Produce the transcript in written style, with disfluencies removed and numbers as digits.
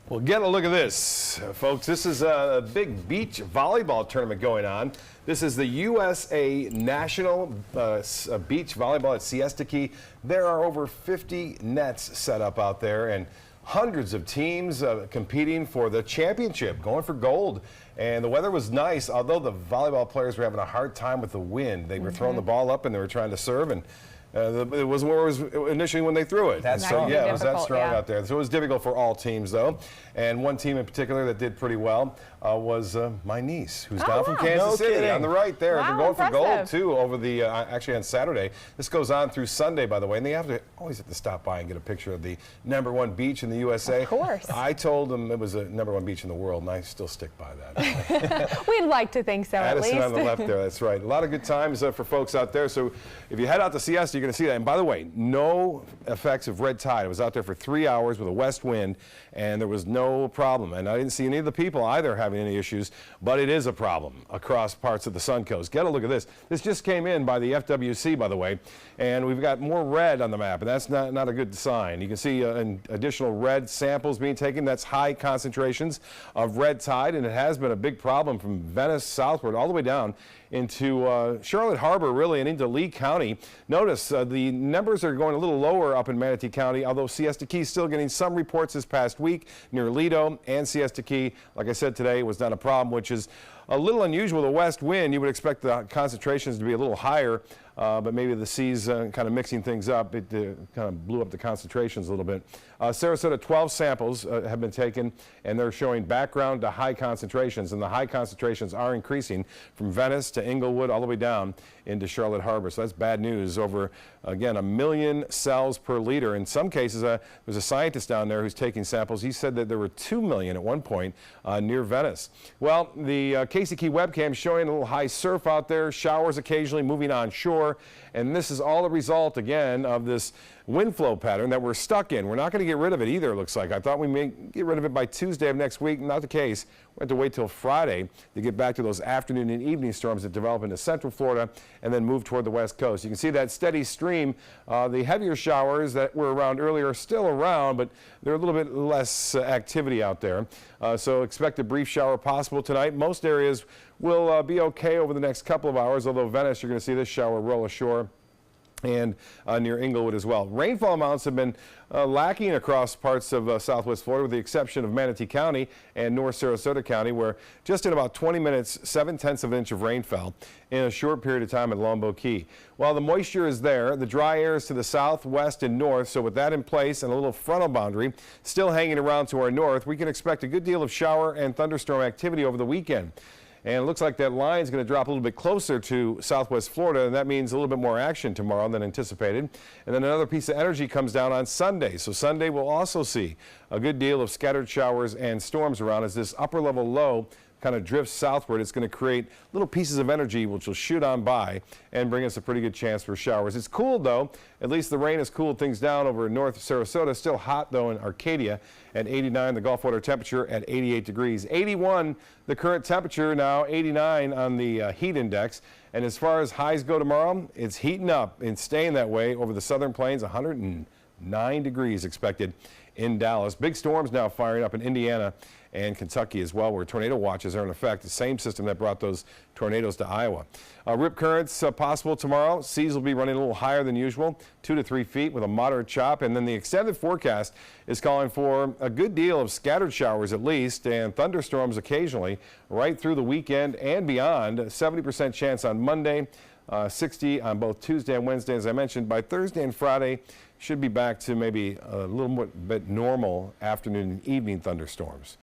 Well, get a look at this, folks. This is a big beach volleyball tournament going on. This is the USA National Beach Volleyball at Siesta Key. There are over 50 nets set up out there and hundreds of teams competing for the championship, going for gold. And the weather was nice, although the volleyball players were having a hard time with the wind. They were throwing the ball up and they were trying to serve, and it wasn't where it was initially when they threw it. That's so, yeah, it was that strong yeah. out there. So it was difficult for all teams, though. And one team in particular that did pretty well was my niece, who's down from Kansas City on the right there. Wow, they're going impressive. for gold, too, over the actually on Saturday. This goes on through Sunday, by the way, and they always have to stop by and get a picture of the #1 beach in the USA. Of course. I told them it was a #1 beach in the world, and I still stick by that. We'd like to think so, at least. Addison on the left there, that's right. A lot of good times for folks out there. So if you head out to Siesta, you're going to see that. And by the way, no effects of red tide. I was out there for 3 hours with a west wind, and there was no problem. And I didn't see any of the people either having any issues, but it is a problem across parts of the Suncoast. Get a look at this. This just came in by the FWC, by the way, and we've got more red on the map, and that's not a good sign. You can see additional red samples being taken. That's high concentrations of red tide, and it has been a big problem from Venice southward all the way down into Charlotte Harbor, really, and into Lee County. Notice the numbers are going a little lower up in Manatee County, although Siesta Key is still getting some reports this past week near Lido and Siesta Key. Like I said today, was not a problem, which is a little unusual. The west wind, you would expect the concentrations to be a little higher, but maybe the seas kind of mixing things up. It kind of blew up the concentrations a little bit. Sarasota, 12 samples have been taken, and they're showing background to high concentrations, and the high concentrations are increasing from Venice to Inglewood all the way down into Charlotte Harbor. So that's bad news. Over, again, 1 million cells per liter. In some cases, there's a scientist down there who's taking samples. He said that there were 2 million at one point near Venice. Well, the Casey Key webcam showing a little high surf out there, showers occasionally moving on shore, and this is all a result, again, of this wind flow pattern that we're stuck in. We're not going to get rid of it either, it looks like. I thought we may get rid of it by Tuesday of next week. Not the case. We have to wait till Friday to get back to those afternoon and evening storms that develop into central Florida and then move toward the west coast. You can see that steady stream. The heavier showers that were around earlier are still around, but they're a little bit less activity out there. So expect a brief shower possible tonight. Most areas will be okay over the next couple of hours, although Venice, you're going to see this shower roll ashore, and near Inglewood as well. Rainfall amounts have been lacking across parts of southwest Florida, with the exception of Manatee County and North Sarasota County, where just in about 20 minutes, 7/10 of an inch of rain fell in a short period of time at Longboat Key. While the moisture is there, the dry air is to the south, west, and north, so with that in place and a little frontal boundary still hanging around to our north, we can expect a good deal of shower and thunderstorm activity over the weekend. And it looks like that line is going to drop a little bit closer to southwest Florida, and that means a little bit more action tomorrow than anticipated. And then another piece of energy comes down on Sunday. So Sunday we'll also see a good deal of scattered showers and storms around as this upper level low kind of drifts southward. It's going to create little pieces of energy which will shoot on by and bring us a pretty good chance for showers. It's cool, though. At least the rain has cooled things down over North Sarasota. Still hot, though, in Arcadia at 89. The Gulf water temperature at 88 degrees. 81 the current temperature now, 89 on the heat index. And as far as highs go tomorrow, it's heating up and staying that way over the southern plains. 109 degrees expected in Dallas. Big storms now firing up in Indiana and Kentucky as well, where tornado watches are in effect. The same system that brought those tornadoes to Iowa. Rip currents possible tomorrow. Seas will be running a little higher than usual, 2 to 3 feet with a moderate chop. And then the extended forecast is calling for a good deal of scattered showers at least, and thunderstorms occasionally right through the weekend and beyond. 70% chance on Monday, 60 on both Tuesday and Wednesday. As I mentioned, by Thursday and Friday, should be back to maybe a little bit normal afternoon and evening thunderstorms.